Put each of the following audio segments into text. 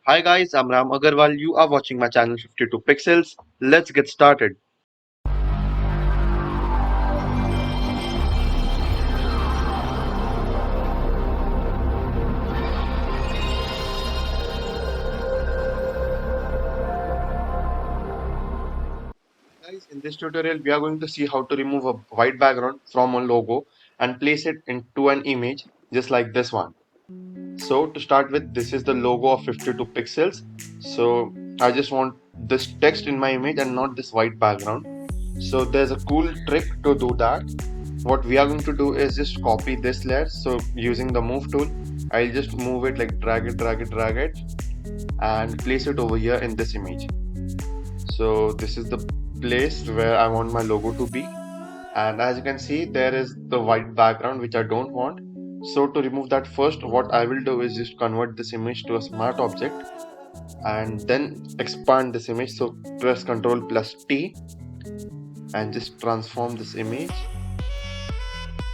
Hi guys, I'm Ram Agarwal. You are watching my channel 52 Pixels. Let's get started. Guys, in this tutorial we are going to see how to remove a white background from a logo and place it into an image just like this one. So to start with, this is the logo of 52 Pixels. So I just want this text in my image and not this white background. So there's a cool trick to do that. What we are going to do is just copy this layer. So using the move tool, I'll just move it, like drag it and place it over here in this image. So this is the place where I want my logo to be, and as you can see, there is the white background which I don't want. So to remove that, first what I will do is just convert this image to a smart object and then expand this image. So press Ctrl plus T and just transform this image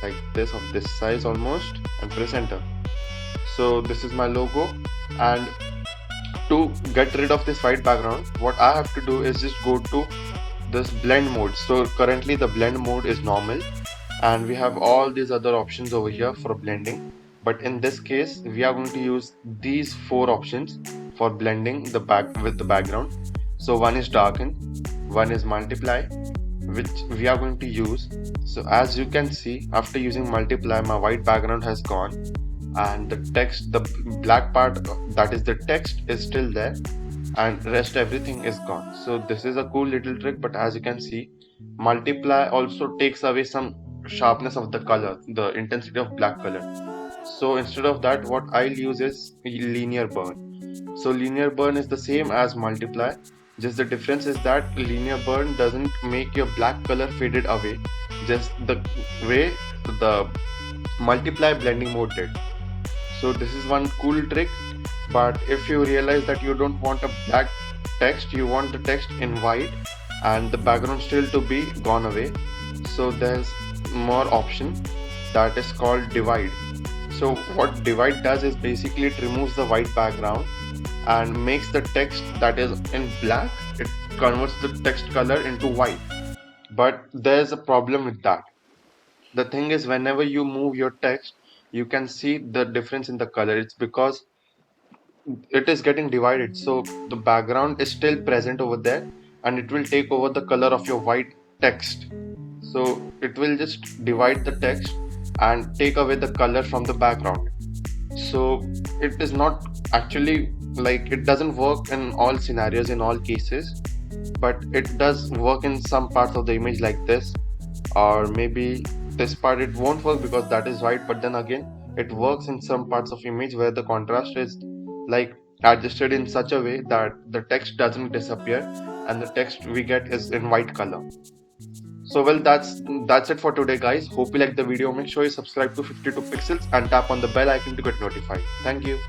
like this, of this size almost, and press enter. So this is my logo, and to get rid of this white background, what I have to do is just go to this blend mode. So currently the blend mode is normal and we have all these other options over here for blending, but in this case we are going to use these four options for blending the back with the background. So one is darken, one is multiply, which we are going to use. So as you can see, after using multiply, my white background has gone and the text, the black part that is the text, is still there, and rest everything is gone. So this is a cool little trick, but as you can see, multiply also takes away some sharpness of the color, the intensity of black color. So instead of that, what I'll use is linear burn. So linear burn is the same as multiply, just the difference is that linear burn doesn't make your black color faded away, just the way the multiply blending mode did. So this is one cool trick, but if you realize that you don't want a black text, you want the text in white and the background still to be gone away, so there's more option that is called divide. So what divide does is basically it removes the white background and makes the text that is in black, it converts the text color into white. But there's a problem with that. The thing is, whenever you move your text, you can see the difference in the color. It's because it is getting divided, so the background is still present over there and it will take over the color of your white text. So it will just divide the text and take away the color from the background. So it is not actually, like, it doesn't work in all scenarios, in all cases, but it does work in some parts of the image like this, or maybe this part it won't work because that is white, but then again it works in some parts of image where the contrast is like adjusted in such a way that the text doesn't disappear and the text we get is in white color. So well, that's it for today guys. Hope you like the video. Make sure you subscribe to 52 Pixels and tap on the bell icon to get notified. Thank you.